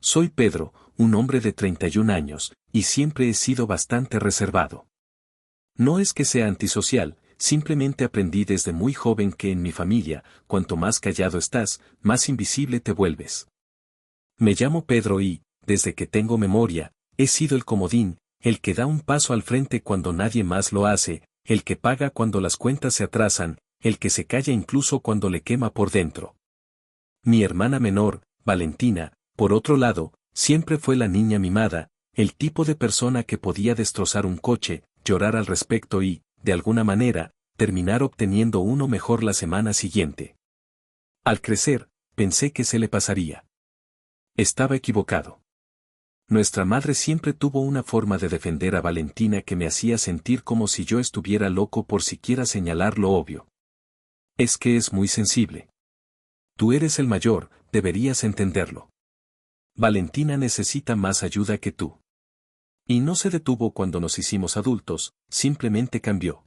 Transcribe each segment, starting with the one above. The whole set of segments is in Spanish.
Soy Pedro, un hombre de 31 años, y siempre he sido bastante reservado. No es que sea antisocial, simplemente aprendí desde muy joven que en mi familia, cuanto más callado estás, más invisible te vuelves. Me llamo Pedro y, desde que tengo memoria, he sido el comodín, el que da un paso al frente cuando nadie más lo hace, el que paga cuando las cuentas se atrasan, el que se calla incluso cuando le quema por dentro. Mi hermana menor, Valentina, por otro lado, siempre fue la niña mimada, el tipo de persona que podía destrozar un coche, llorar al respecto y, de alguna manera, terminar obteniendo uno mejor la semana siguiente. Al crecer, pensé que se le pasaría. Estaba equivocado. Nuestra madre siempre tuvo una forma de defender a Valentina que me hacía sentir como si yo estuviera loco por siquiera señalar lo obvio. Es que es muy sensible. Tú eres el mayor, deberías entenderlo. Valentina necesita más ayuda que tú. Y no se detuvo cuando nos hicimos adultos, simplemente cambió.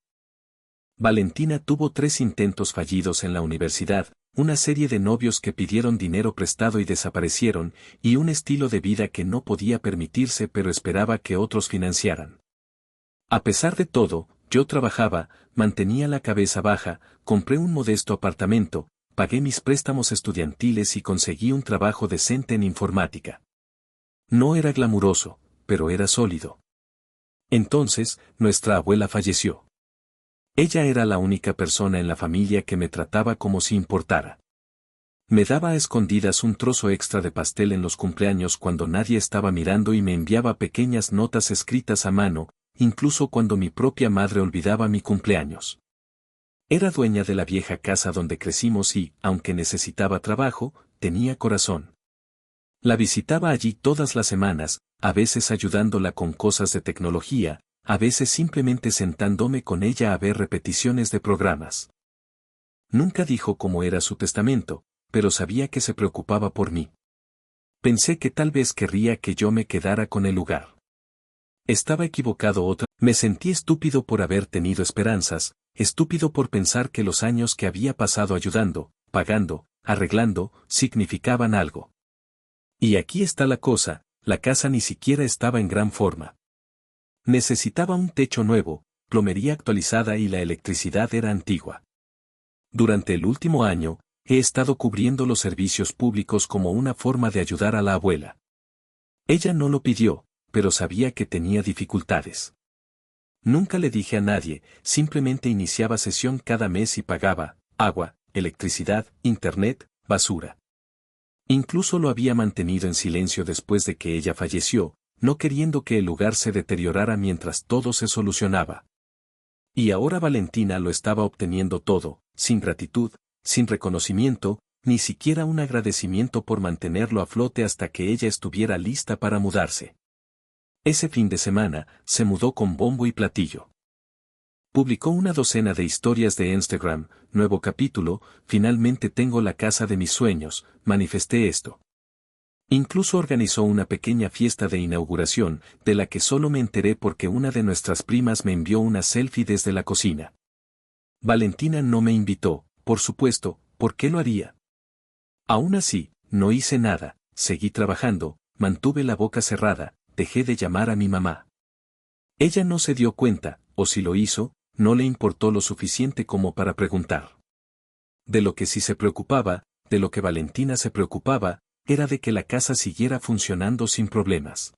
Valentina tuvo 3 intentos fallidos en la universidad, una serie de novios que pidieron dinero prestado y desaparecieron, y un estilo de vida que no podía permitirse pero esperaba que otros financiaran. A pesar de todo, yo trabajaba, mantenía la cabeza baja, compré un modesto apartamento, pagué mis préstamos estudiantiles y conseguí un trabajo decente en informática. No era glamuroso, pero era sólido. Entonces, nuestra abuela falleció. Ella era la única persona en la familia que me trataba como si importara. Me daba a escondidas un trozo extra de pastel en los cumpleaños cuando nadie estaba mirando y me enviaba pequeñas notas escritas a mano, incluso cuando mi propia madre olvidaba mi cumpleaños. Era dueña de la vieja casa donde crecimos y, aunque necesitaba trabajo, tenía corazón. La visitaba allí todas las semanas, a veces ayudándola con cosas de tecnología, a veces simplemente sentándome con ella a ver repeticiones de programas. Nunca dijo cómo era su testamento, pero sabía que se preocupaba por mí. Pensé que tal vez querría que yo me quedara con el lugar. Estaba equivocado otra. Me sentí estúpido por haber tenido esperanzas, estúpido por pensar que los años que había pasado ayudando, pagando, arreglando, significaban algo. Y aquí está la cosa, la casa ni siquiera estaba en gran forma. Necesitaba un techo nuevo, plomería actualizada y la electricidad era antigua. Durante el último año, he estado cubriendo los servicios públicos como una forma de ayudar a la abuela. Ella no lo pidió, pero sabía que tenía dificultades. Nunca le dije a nadie, simplemente iniciaba sesión cada mes y pagaba agua, electricidad, internet, basura. Incluso lo había mantenido en silencio después de que ella falleció, no queriendo que el lugar se deteriorara mientras todo se solucionaba. Y ahora Valentina lo estaba obteniendo todo, sin gratitud, sin reconocimiento, ni siquiera un agradecimiento por mantenerlo a flote hasta que ella estuviera lista para mudarse. Ese fin de semana, se mudó con bombo y platillo. Publicó una docena de historias de Instagram, nuevo capítulo, finalmente tengo la casa de mis sueños, manifesté esto. Incluso organizó una pequeña fiesta de inauguración, de la que solo me enteré porque una de nuestras primas me envió una selfie desde la cocina. Valentina no me invitó, por supuesto, ¿por qué lo haría? Aún así, no hice nada, seguí trabajando, mantuve la boca cerrada, dejé de llamar a mi mamá. Ella no se dio cuenta, o si lo hizo, no le importó lo suficiente como para preguntar. De lo que sí se preocupaba, de lo que Valentina se preocupaba, era de que la casa siguiera funcionando sin problemas.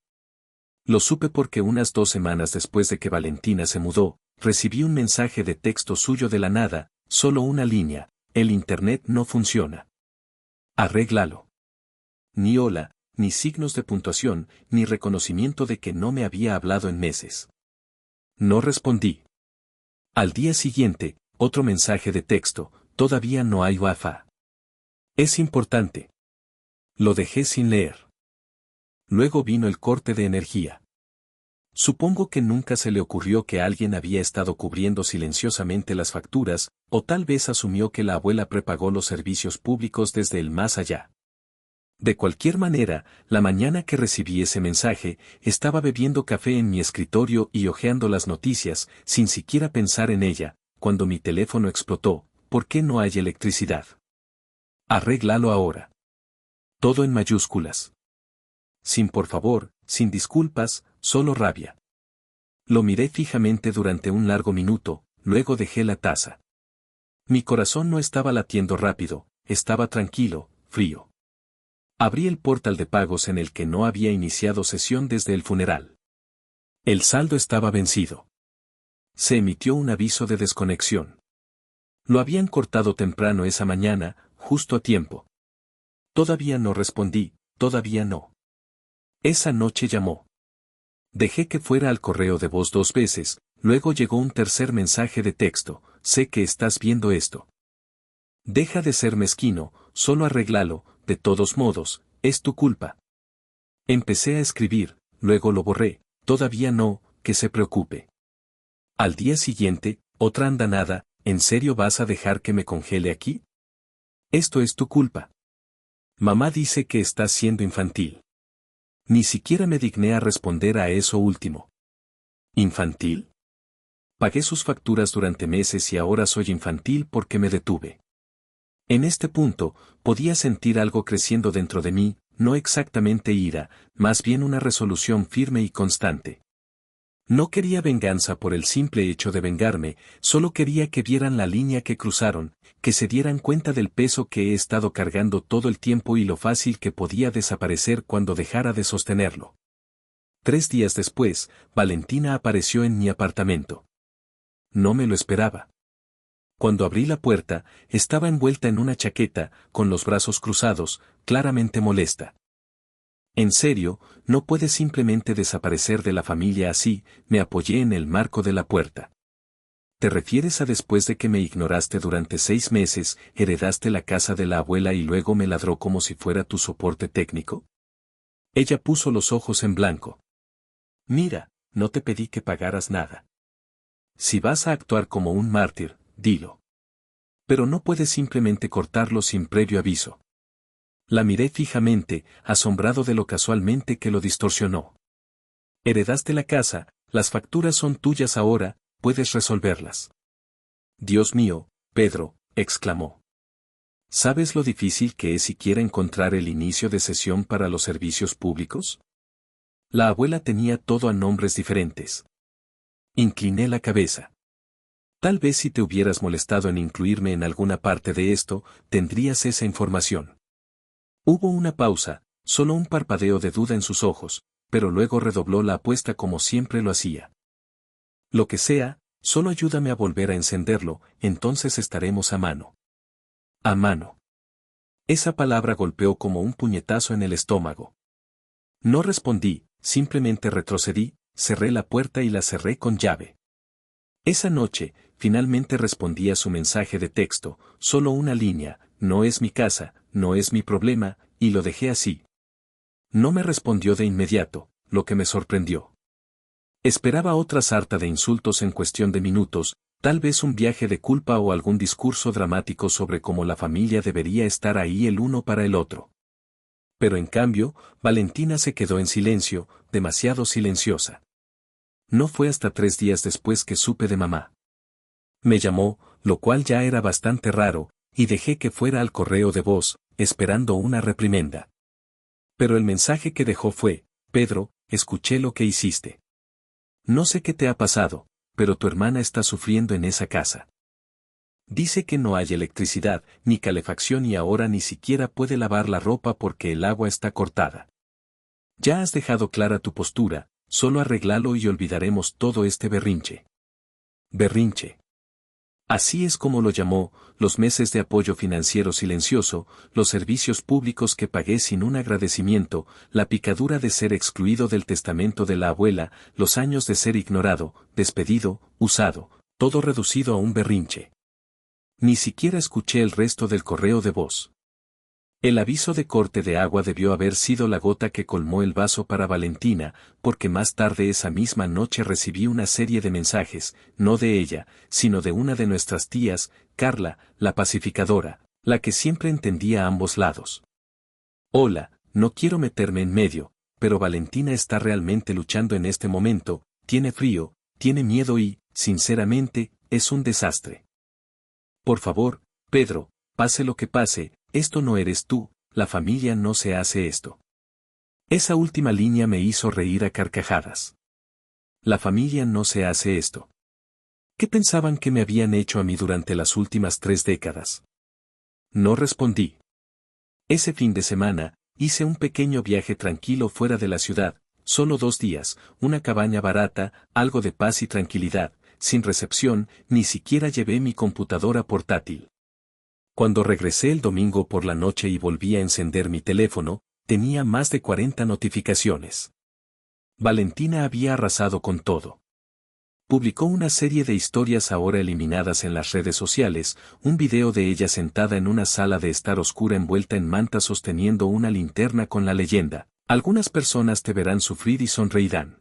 Lo supe porque unas 2 semanas después de que Valentina se mudó, recibí un mensaje de texto suyo de la nada, solo una línea, el internet no funciona. Arréglalo. Ni hola, ni signos de puntuación, ni reconocimiento de que no me había hablado en meses. No respondí. Al día siguiente, otro mensaje de texto, todavía no hay Wi-Fi. Es importante. Lo dejé sin leer. Luego vino el corte de energía. Supongo que nunca se le ocurrió que alguien había estado cubriendo silenciosamente las facturas, o tal vez asumió que la abuela prepagó los servicios públicos desde el más allá. De cualquier manera, la mañana que recibí ese mensaje, estaba bebiendo café en mi escritorio y hojeando las noticias, sin siquiera pensar en ella, cuando mi teléfono explotó. ¿Por qué no hay electricidad? Arréglalo ahora. Todo en mayúsculas. sin por favor, sin disculpas, solo rabia. Lo miré fijamente durante un largo minuto, luego dejé la taza. Mi corazón no estaba latiendo rápido, estaba tranquilo, frío. Abrí el portal de pagos en el que no había iniciado sesión desde el funeral. El saldo estaba vencido. Se emitió un aviso de desconexión. Lo habían cortado temprano esa mañana, justo a tiempo. Todavía no respondí, todavía no. Esa noche llamó. Dejé que fuera al correo de voz 2 veces, luego llegó un tercer mensaje de texto: sé que estás viendo esto. Deja de ser mezquino, solo arréglalo, de todos modos, es tu culpa. Empecé a escribir, luego lo borré, todavía no, que se preocupe. Al día siguiente, otra andanada: ¿en serio vas a dejar que me congele aquí? Esto es tu culpa. Mamá dice que estás siendo infantil. Ni siquiera me digné a responder a eso último. ¿Infantil? Pagué sus facturas durante meses y ahora soy infantil porque me detuve. En este punto, podía sentir algo creciendo dentro de mí, no exactamente ira, más bien una resolución firme y constante. No quería venganza por el simple hecho de vengarme, solo quería que vieran la línea que cruzaron, que se dieran cuenta del peso que he estado cargando todo el tiempo y lo fácil que podía desaparecer cuando dejara de sostenerlo. 3 días después, Valentina apareció en mi apartamento. No me lo esperaba. Cuando abrí la puerta, estaba envuelta en una chaqueta, con los brazos cruzados, claramente molesta. En serio, no puedes simplemente desaparecer de la familia así, me apoyé en el marco de la puerta. ¿Te refieres a después de que me ignoraste durante 6 meses, heredaste la casa de la abuela y luego me ladró como si fuera tu soporte técnico? Ella puso los ojos en blanco. Mira, no te pedí que pagaras nada. Si vas a actuar como un mártir, dilo. Pero no puedes simplemente cortarlo sin previo aviso. La miré fijamente, asombrado de lo casualmente que lo distorsionó. Heredaste la casa, las facturas son tuyas ahora, puedes resolverlas. Dios mío, Pedro, exclamó. ¿Sabes lo difícil que es siquiera encontrar el inicio de sesión para los servicios públicos? La abuela tenía todo a nombres diferentes. Incliné la cabeza. Tal vez si te hubieras molestado en incluirme en alguna parte de esto, tendrías esa información. Hubo una pausa, solo un parpadeo de duda en sus ojos, pero luego redobló la apuesta como siempre lo hacía. Lo que sea, solo ayúdame a volver a encenderlo, entonces estaremos a mano. A mano. Esa palabra golpeó como un puñetazo en el estómago. No respondí, simplemente retrocedí, cerré la puerta y la cerré con llave. Esa noche, finalmente respondí a su mensaje de texto, solo una línea: no es mi casa, no es mi problema, y lo dejé así. No me respondió de inmediato, lo que me sorprendió. Esperaba otra sarta de insultos en cuestión de minutos, tal vez un viaje de culpa o algún discurso dramático sobre cómo la familia debería estar ahí el uno para el otro. Pero en cambio, Valentina se quedó en silencio, demasiado silenciosa. No fue hasta 3 días después que supe de mamá. Me llamó, lo cual ya era bastante raro, y dejé que fuera al correo de voz, esperando una reprimenda. Pero el mensaje que dejó fue: Pedro, escuché lo que hiciste. No sé qué te ha pasado, pero tu hermana está sufriendo en esa casa. Dice que no hay electricidad, ni calefacción y ahora ni siquiera puede lavar la ropa porque el agua está cortada. Ya has dejado clara tu postura, solo arréglalo y olvidaremos todo este berrinche. Berrinche. Así es como lo llamó: los meses de apoyo financiero silencioso, los servicios públicos que pagué sin un agradecimiento, la picadura de ser excluido del testamento de la abuela, los años de ser ignorado, despedido, usado, todo reducido a un berrinche. Ni siquiera escuché el resto del correo de voz. El aviso de corte de agua debió haber sido la gota que colmó el vaso para Valentina, porque más tarde esa misma noche recibí una serie de mensajes, no de ella, sino de una de nuestras tías, Carla, la pacificadora, la que siempre entendía ambos lados. Hola, no quiero meterme en medio, pero Valentina está realmente luchando en este momento, tiene frío, tiene miedo y, sinceramente, es un desastre. Por favor, Pedro, pase lo que pase, esto no eres tú, la familia no se hace esto. Esa última línea me hizo reír a carcajadas. La familia no se hace esto. ¿Qué pensaban que me habían hecho a mí durante las últimas 3 décadas? No respondí. Ese fin de semana, hice un pequeño viaje tranquilo fuera de la ciudad, solo 2 días, una cabaña barata, algo de paz y tranquilidad, sin recepción, ni siquiera llevé mi computadora portátil. Cuando regresé el domingo por la noche y volví a encender mi teléfono, tenía más de 40 notificaciones. Valentina había arrasado con todo. Publicó una serie de historias ahora eliminadas en las redes sociales, un video de ella sentada en una sala de estar oscura envuelta en manta sosteniendo una linterna con la leyenda: algunas personas te verán sufrir y sonreirán.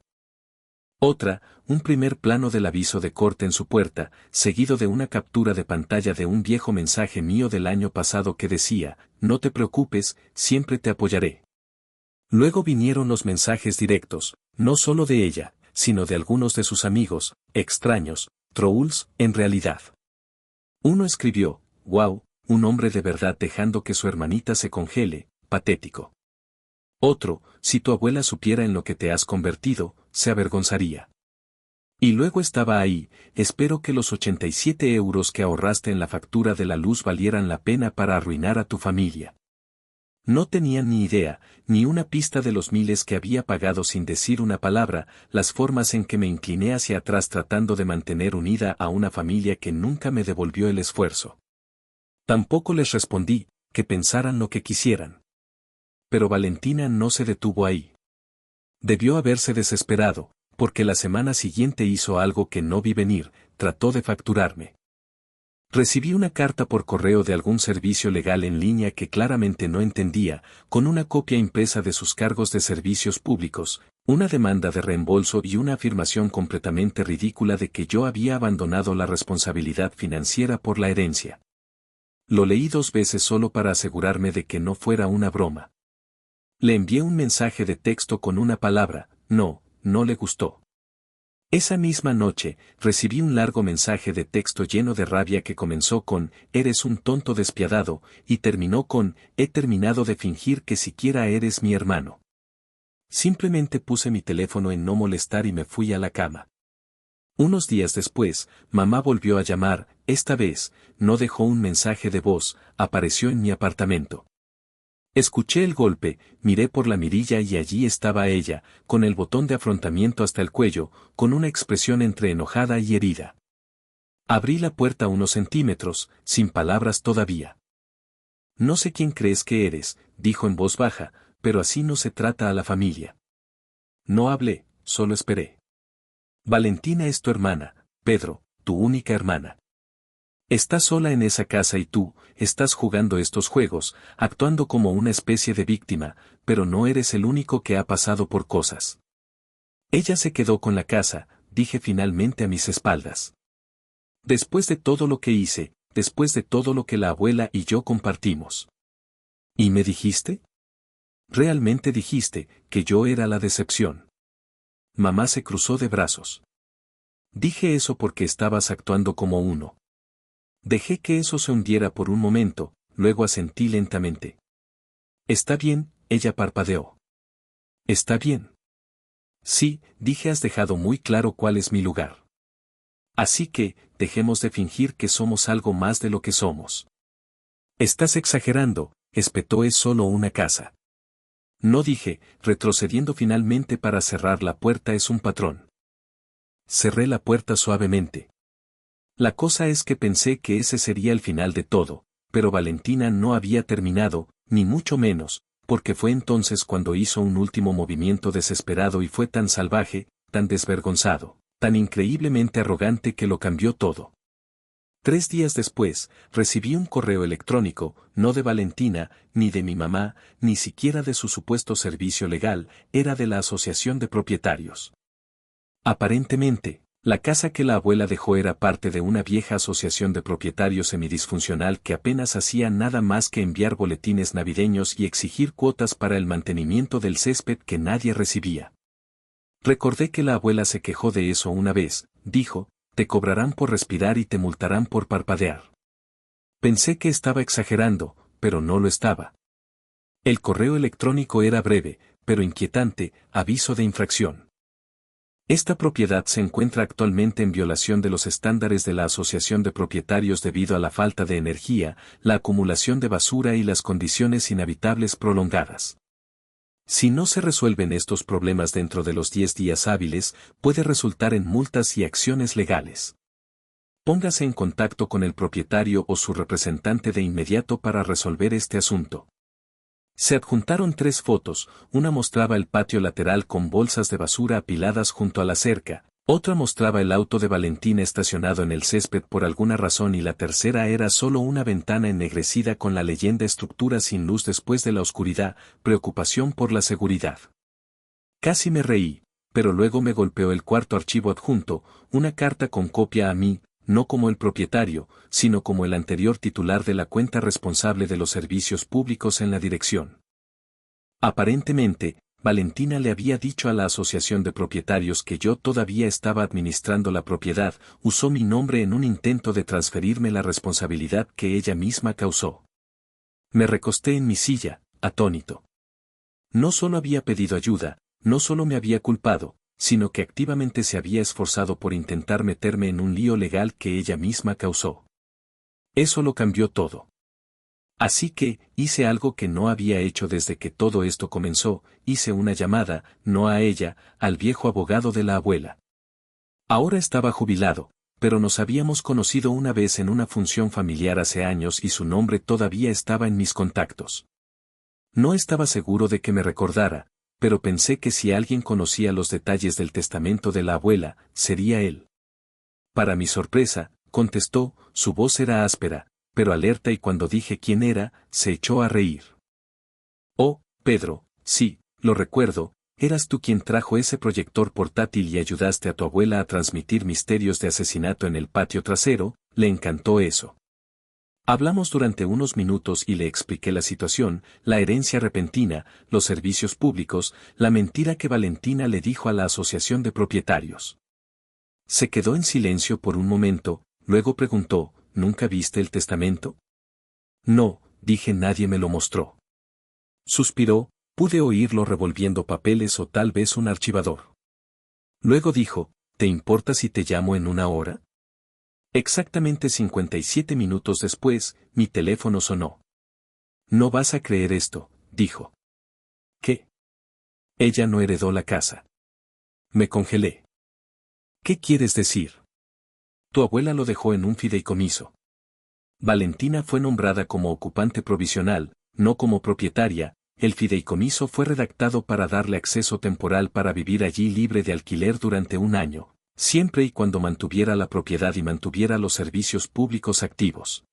Otra, un primer plano del aviso de corte en su puerta, seguido de una captura de pantalla de un viejo mensaje mío del año pasado que decía: no te preocupes, siempre te apoyaré. Luego vinieron los mensajes directos, no solo de ella, sino de algunos de sus amigos, extraños, trolls, en realidad. Uno escribió: wow, un hombre de verdad dejando que su hermanita se congele, patético. Otro: si tu abuela supiera en lo que te has convertido, se avergonzaría. Y luego estaba ahí: espero que los 87 euros que ahorraste en la factura de la luz valieran la pena para arruinar a tu familia. No tenían ni idea, ni una pista de los miles que había pagado sin decir una palabra, las formas en que me incliné hacia atrás tratando de mantener unida a una familia que nunca me devolvió el esfuerzo. Tampoco les respondí, que pensaran lo que quisieran. Pero Valentina no se detuvo ahí. Debió haberse desesperado, porque la semana siguiente hizo algo que no vi venir: trató de facturarme. Recibí una carta por correo de algún servicio legal en línea que claramente no entendía, con una copia impresa de sus cargos de servicios públicos, una demanda de reembolso y una afirmación completamente ridícula de que yo había abandonado la responsabilidad financiera por la herencia. Lo leí 2 veces solo para asegurarme de que no fuera una broma. Le envié un mensaje de texto con una palabra: no le gustó. Esa misma noche, recibí un largo mensaje de texto lleno de rabia que comenzó con: eres un tonto despiadado, y terminó con: he terminado de fingir que siquiera eres mi hermano. Simplemente puse mi teléfono en no molestar y me fui a la cama. Unos días después, mamá volvió a llamar, esta vez, no dejó un mensaje de voz, apareció en mi apartamento. Escuché el golpe, miré por la mirilla y allí estaba ella, con el botón de afrontamiento hasta el cuello, con una expresión entre enojada y herida. Abrí la puerta unos centímetros, sin palabras todavía. No sé quién crees que eres, dijo en voz baja, pero así no se trata a la familia. No hablé, solo esperé. Valentina es tu hermana, Pedro, tu única hermana. Estás sola en esa casa y tú, estás jugando estos juegos, actuando como una especie de víctima, pero no eres el único que ha pasado por cosas. Ella se quedó con la casa, dije finalmente a mis espaldas. Después de todo lo que hice, después de todo lo que la abuela y yo compartimos. ¿Y me dijiste? Realmente dijiste, que yo era la decepción. Mamá se cruzó de brazos. Dije eso porque estabas actuando como uno. Dejé que eso se hundiera por un momento, luego asentí lentamente. Está bien, ella parpadeó. Está bien. Sí, dije, has dejado muy claro cuál es mi lugar. Así que, dejemos de fingir que somos algo más de lo que somos. Estás exagerando, espetó, es solo una casa. No, dije, retrocediendo finalmente para cerrar la puerta, es un patrón. Cerré la puerta suavemente. La cosa es que pensé que ese sería el final de todo, pero Valentina no había terminado, ni mucho menos, porque fue entonces cuando hizo un último movimiento desesperado y fue tan salvaje, tan desvergonzado, tan increíblemente arrogante que lo cambió todo. 3 días después, recibí un correo electrónico, no de Valentina, ni de mi mamá, ni siquiera de su supuesto servicio legal, era de la Asociación de Propietarios. Aparentemente, la casa que la abuela dejó era parte de una vieja asociación de propietarios semidisfuncional que apenas hacía nada más que enviar boletines navideños y exigir cuotas para el mantenimiento del césped que nadie recibía. Recordé que la abuela se quejó de eso una vez, dijo: te cobrarán por respirar y te multarán por parpadear. Pensé que estaba exagerando, pero no lo estaba. El correo electrónico era breve, pero inquietante, aviso de infracción. Esta propiedad se encuentra actualmente en violación de los estándares de la Asociación de Propietarios debido a la falta de energía, la acumulación de basura y las condiciones inhabitables prolongadas. Si no se resuelven estos problemas dentro de los 10 días hábiles, puede resultar en multas y acciones legales. Póngase en contacto con el propietario o su representante de inmediato para resolver este asunto. Se adjuntaron 3 fotos, una mostraba el patio lateral con bolsas de basura apiladas junto a la cerca, otra mostraba el auto de Valentina estacionado en el césped por alguna razón y la tercera era solo una ventana ennegrecida con la leyenda estructura sin luz después de la oscuridad, preocupación por la seguridad. Casi me reí, pero luego me golpeó el cuarto archivo adjunto, una carta con copia a mí, no como el propietario, sino como el anterior titular de la cuenta responsable de los servicios públicos en la dirección. Aparentemente, Valentina le había dicho a la asociación de propietarios que yo todavía estaba administrando la propiedad, usó mi nombre en un intento de transferirme la responsabilidad que ella misma causó. Me recosté en mi silla, atónito. No solo había pedido ayuda, no solo me había culpado, sino que activamente se había esforzado por intentar meterme en un lío legal que ella misma causó. Eso lo cambió todo. Así que, hice algo que no había hecho desde que todo esto comenzó, hice una llamada, no a ella, al viejo abogado de la abuela. Ahora estaba jubilado, pero nos habíamos conocido una vez en una función familiar hace años y su nombre todavía estaba en mis contactos. No estaba seguro de que me recordara, pero pensé que si alguien conocía los detalles del testamento de la abuela, sería él. Para mi sorpresa, contestó, su voz era áspera, pero alerta y cuando dije quién era, se echó a reír. Oh, Pedro, sí, lo recuerdo, eras tú quien trajo ese proyector portátil y ayudaste a tu abuela a transmitir misterios de asesinato en el patio trasero, le encantó eso. Hablamos durante unos minutos y le expliqué la situación, la herencia repentina, los servicios públicos, la mentira que Valentina le dijo a la asociación de propietarios. Se quedó en silencio por un momento, luego preguntó, ¿nunca viste el testamento? No, dije, nadie me lo mostró. Suspiró, pude oírlo revolviendo papeles o tal vez un archivador. Luego dijo, ¿te importa si te llamo en una hora? Exactamente 57 minutos después, mi teléfono sonó. No vas a creer esto, dijo. ¿Qué? Ella no heredó la casa. Me congelé. ¿Qué quieres decir? Tu abuela lo dejó en un fideicomiso. Valentina fue nombrada como ocupante provisional, no como propietaria. El fideicomiso fue redactado para darle acceso temporal para vivir allí libre de alquiler durante un año, siempre y cuando mantuviera la propiedad y mantuviera los servicios públicos activos.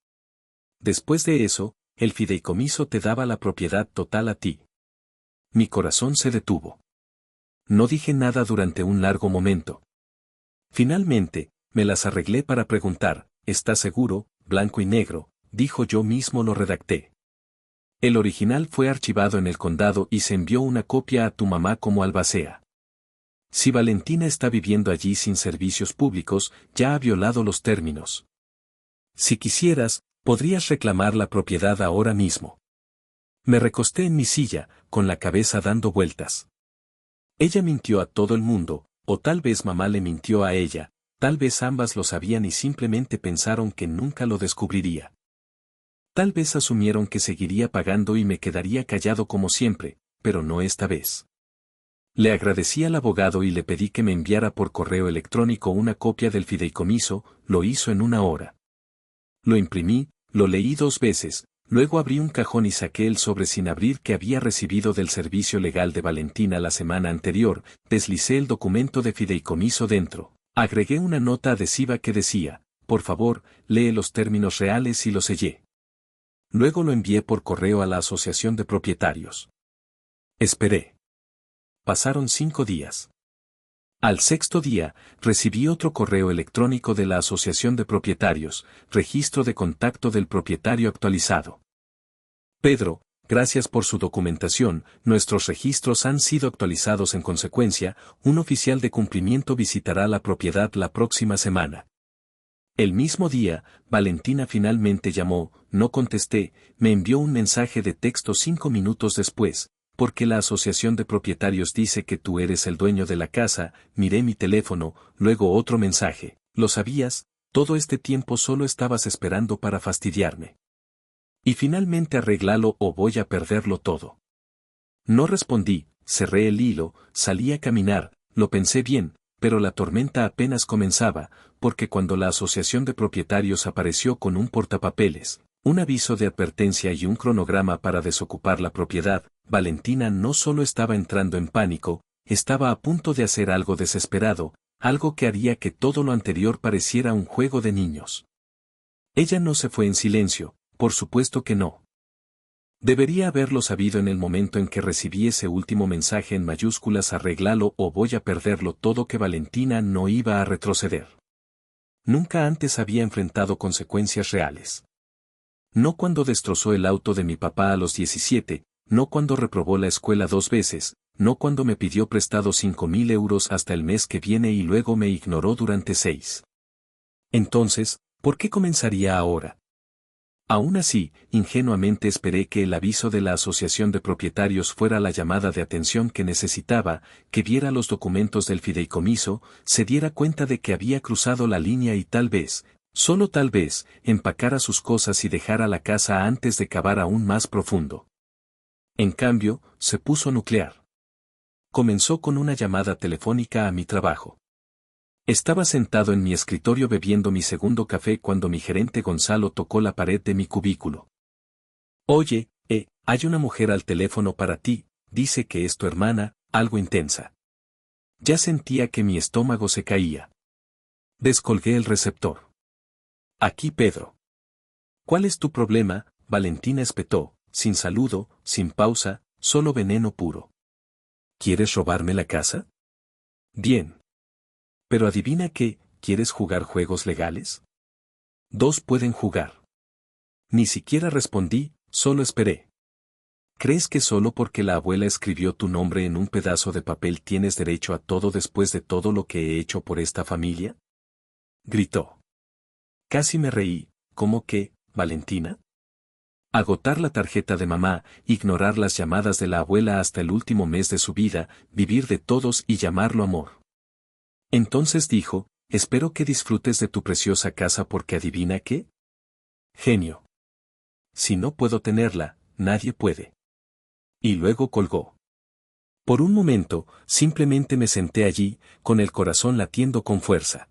Después de eso, el fideicomiso te daba la propiedad total a ti. Mi corazón se detuvo. No dije nada durante un largo momento. Finalmente, me las arreglé para preguntar, ¿estás seguro? Blanco y negro, dijo, yo mismo lo redacté. El original fue archivado en el condado y se envió una copia a tu mamá como albacea. Si Valentina está viviendo allí sin servicios públicos, ya ha violado los términos. Si quisieras, podrías reclamar la propiedad ahora mismo. Me recosté en mi silla, con la cabeza dando vueltas. Ella mintió a todo el mundo, o tal vez mamá le mintió a ella, tal vez ambas lo sabían y simplemente pensaron que nunca lo descubriría. Tal vez asumieron que seguiría pagando y me quedaría callado como siempre, pero no esta vez. Le agradecí al abogado y le pedí que me enviara por correo electrónico una copia del fideicomiso, lo hizo en una hora. Lo imprimí, lo leí 2 veces, luego abrí un cajón y saqué el sobre sin abrir que había recibido del servicio legal de Valentina la semana anterior, deslicé el documento de fideicomiso dentro, agregué una nota adhesiva que decía, por favor, lee los términos reales y lo sellé. Luego lo envié por correo a la asociación de propietarios. Esperé. Pasaron 5 días. Al 6º día, recibí otro correo electrónico de la asociación de propietarios, registro de contacto del propietario actualizado. Pedro, gracias por su documentación, nuestros registros han sido actualizados en consecuencia, un oficial de cumplimiento visitará la propiedad la próxima semana. El mismo día, Valentina finalmente llamó, no contesté, me envió un mensaje de texto 5 minutos después, porque la asociación de propietarios dice que tú eres el dueño de la casa, miré mi teléfono, luego otro mensaje, ¿lo sabías? Todo este tiempo solo estabas esperando para fastidiarme. Y finalmente arréglalo o voy a perderlo todo. No respondí, cerré el hilo, salí a caminar, lo pensé bien, pero la tormenta apenas comenzaba, porque cuando la asociación de propietarios apareció con un portapapeles, un aviso de advertencia y un cronograma para desocupar la propiedad, Valentina no solo estaba entrando en pánico, estaba a punto de hacer algo desesperado, algo que haría que todo lo anterior pareciera un juego de niños. Ella no se fue en silencio, por supuesto que no. Debería haberlo sabido en el momento en que recibí ese último mensaje en mayúsculas: arréglalo o voy a perderlo todo, que Valentina no iba a retroceder. Nunca antes había enfrentado consecuencias reales. No cuando destrozó el auto de mi papá a los 17, no cuando reprobó la escuela 2 veces, no cuando me pidió prestado 5.000 euros hasta el mes que viene y luego me ignoró durante 6. Entonces, ¿por qué comenzaría ahora? Aún así, ingenuamente esperé que el aviso de la asociación de propietarios fuera la llamada de atención que necesitaba, que viera los documentos del fideicomiso, se diera cuenta de que había cruzado la línea y tal vez, solo tal vez, empacara sus cosas y dejara la casa antes de cavar aún más profundo. En cambio, se puso nuclear. Comenzó con una llamada telefónica a mi trabajo. Estaba sentado en mi escritorio bebiendo mi segundo café cuando mi gerente Gonzalo tocó la pared de mi cubículo. Oye, hay una mujer al teléfono para ti, dice que es tu hermana, algo intensa. Ya sentía que mi estómago se caía. Descolgué el receptor. Aquí Pedro. ¿Cuál es tu problema? Valentina espetó, sin saludo, sin pausa, solo veneno puro. ¿Quieres robarme la casa? Bien. Pero adivina qué, ¿quieres jugar juegos legales? 2 pueden jugar. Ni siquiera respondí, solo esperé. ¿Crees que solo porque la abuela escribió tu nombre en un pedazo de papel tienes derecho a todo después de todo lo que he hecho por esta familia? Gritó. Casi me reí, ¿cómo que, Valentina? Agotar la tarjeta de mamá, ignorar las llamadas de la abuela hasta el último mes de su vida, vivir de todos y llamarlo amor. Entonces dijo, espero que disfrutes de tu preciosa casa porque adivina qué. Genio. Si no puedo tenerla, nadie puede. Y luego colgó. Por un momento, simplemente me senté allí, con el corazón latiendo con fuerza.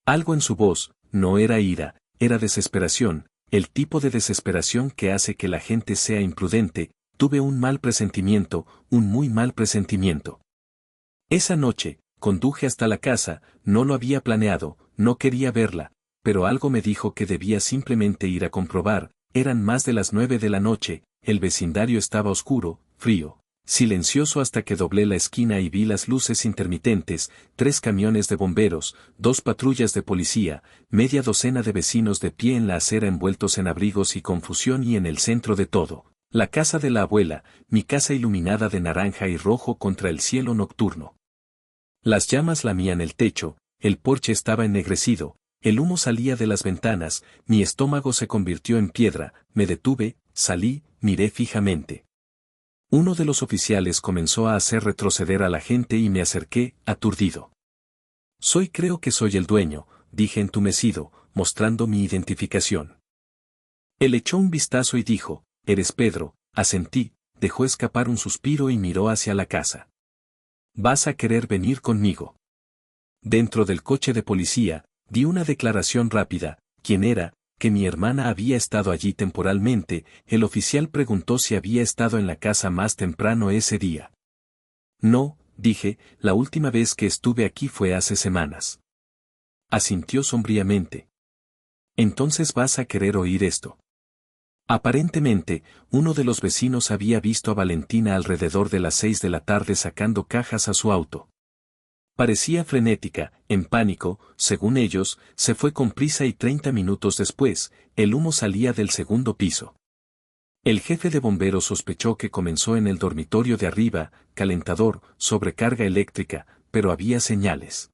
Algo en su voz, no era ira, era desesperación, el tipo de desesperación que hace que la gente sea imprudente. Tuve un mal presentimiento, un muy mal presentimiento. Esa noche, conduje hasta la casa, no lo había planeado, no quería verla, pero algo me dijo que debía simplemente ir a comprobar. Eran más de las 9 de la noche, el vecindario estaba oscuro, frío, silencioso hasta que doblé la esquina y vi las luces intermitentes, 3 camiones de bomberos, 2 patrullas de policía, media docena de vecinos de pie en la acera envueltos en abrigos y confusión, y en el centro de todo, la casa de la abuela, mi casa iluminada de naranja y rojo contra el cielo nocturno. Las llamas lamían el techo, el porche estaba ennegrecido, el humo salía de las ventanas, mi estómago se convirtió en piedra, me detuve, salí, miré fijamente. Uno de los oficiales comenzó a hacer retroceder a la gente y me acerqué, aturdido. Creo que soy el dueño, dije entumecido, mostrando mi identificación. Él echó un vistazo y dijo, eres Pedro, asentí, dejó escapar un suspiro y miró hacia la casa. ¿Vas a querer venir conmigo? Dentro del coche de policía, di una declaración rápida, ¿quién era? Que mi hermana había estado allí temporalmente. El oficial preguntó si había estado en la casa más temprano ese día. No, dije, la última vez que estuve aquí fue hace semanas. Asintió sombríamente. Entonces vas a querer oír esto. Aparentemente, uno de los vecinos había visto a Valentina alrededor de las 6 de la tarde sacando cajas a su auto. Parecía frenética, en pánico, según ellos, se fue con prisa y 30 minutos después, el humo salía del segundo piso. El jefe de bomberos sospechó que comenzó en el dormitorio de arriba, calentador, sobrecarga eléctrica, pero había señales.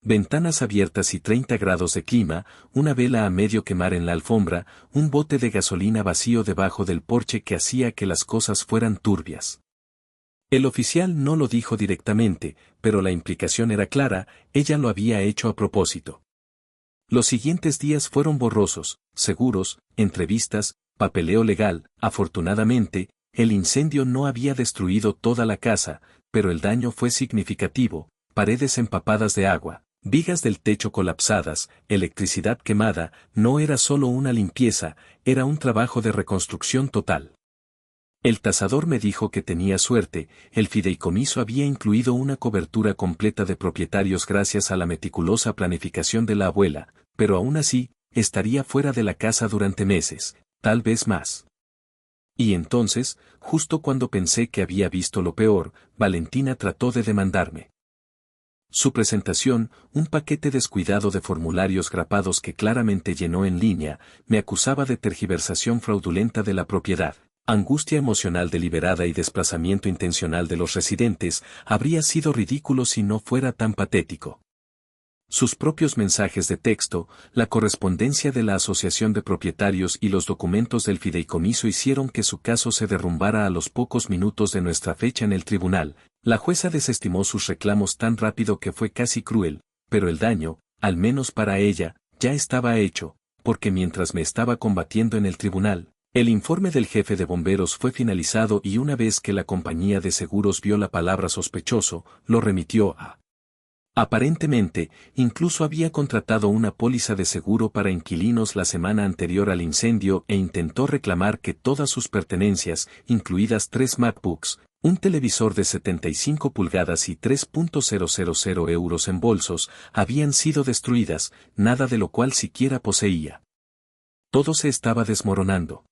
Ventanas abiertas y 30 grados de clima, una vela a medio quemar en la alfombra, un bote de gasolina vacío debajo del porche que hacía que las cosas fueran turbias. El oficial no lo dijo directamente, pero la implicación era clara, ella lo había hecho a propósito. Los siguientes días fueron borrosos, seguros, entrevistas, papeleo legal. Afortunadamente, el incendio no había destruido toda la casa, pero el daño fue significativo: paredes empapadas de agua, vigas del techo colapsadas, electricidad quemada. No era solo una limpieza, era un trabajo de reconstrucción total. El tasador me dijo que tenía suerte, el fideicomiso había incluido una cobertura completa de propietarios gracias a la meticulosa planificación de la abuela, pero aún así, estaría fuera de la casa durante meses, tal vez más. Y entonces, justo cuando pensé que había visto lo peor, Valentina trató de demandarme. Su presentación, un paquete descuidado de formularios grapados que claramente llenó en línea, me acusaba de tergiversación fraudulenta de la propiedad. Angustia emocional deliberada y desplazamiento intencional de los residentes. Habría sido ridículo si no fuera tan patético. Sus propios mensajes de texto, la correspondencia de la Asociación de Propietarios y los documentos del fideicomiso hicieron que su caso se derrumbara a los pocos minutos de nuestra fecha en el tribunal. La jueza desestimó sus reclamos tan rápido que fue casi cruel, pero el daño, al menos para ella, ya estaba hecho, porque mientras me estaba combatiendo en el tribunal, el informe del jefe de bomberos fue finalizado y una vez que la compañía de seguros vio la palabra sospechoso, lo remitió a... Aparentemente, incluso había contratado una póliza de seguro para inquilinos la semana anterior al incendio e intentó reclamar que todas sus pertenencias, incluidas 3 MacBooks, un televisor de 75 pulgadas y 3.000 euros en bolsos, habían sido destruidas, nada de lo cual siquiera poseía. Todo se estaba desmoronando.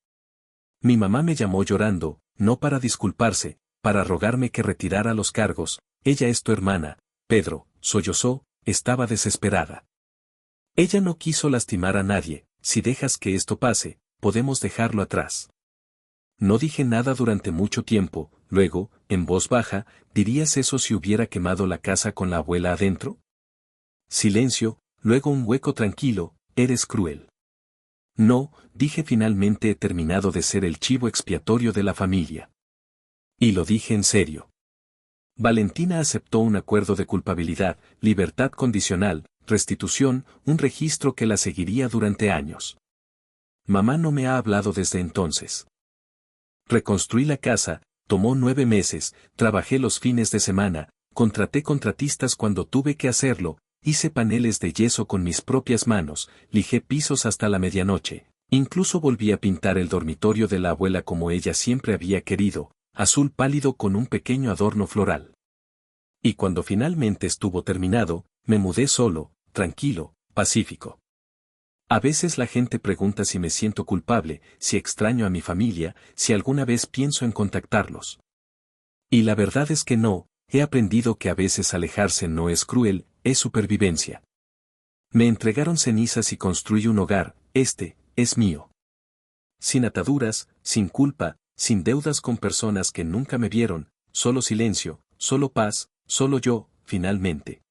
Mi mamá me llamó llorando, no para disculparse, para rogarme que retirara los cargos. Ella es tu hermana, Pedro, sollozó, estaba desesperada. Ella no quiso lastimar a nadie. Si dejas que esto pase, podemos dejarlo atrás. No dije nada durante mucho tiempo. Luego, en voz baja, ¿dirías eso si hubiera quemado la casa con la abuela adentro? Silencio, luego un hueco tranquilo. Eres cruel. No, dije, finalmente he terminado de ser el chivo expiatorio de la familia. Y lo dije en serio. Valentina aceptó un acuerdo de culpabilidad, libertad condicional, restitución, un registro que la seguiría durante años. Mamá no me ha hablado desde entonces. Reconstruí la casa, tomó 9 meses, trabajé los fines de semana, contraté contratistas cuando tuve que hacerlo, hice paneles de yeso con mis propias manos, lijé pisos hasta la medianoche, incluso volví a pintar el dormitorio de la abuela como ella siempre había querido, azul pálido con un pequeño adorno floral. Y cuando finalmente estuvo terminado, me mudé solo, tranquilo, pacífico. A veces la gente pregunta si me siento culpable, si extraño a mi familia, si alguna vez pienso en contactarlos. Y la verdad es que no, he aprendido que a veces alejarse no es cruel, es supervivencia. Me entregaron cenizas y construí un hogar, este, es mío. Sin ataduras, sin culpa, sin deudas con personas que nunca me vieron, solo silencio, solo paz, solo yo, finalmente.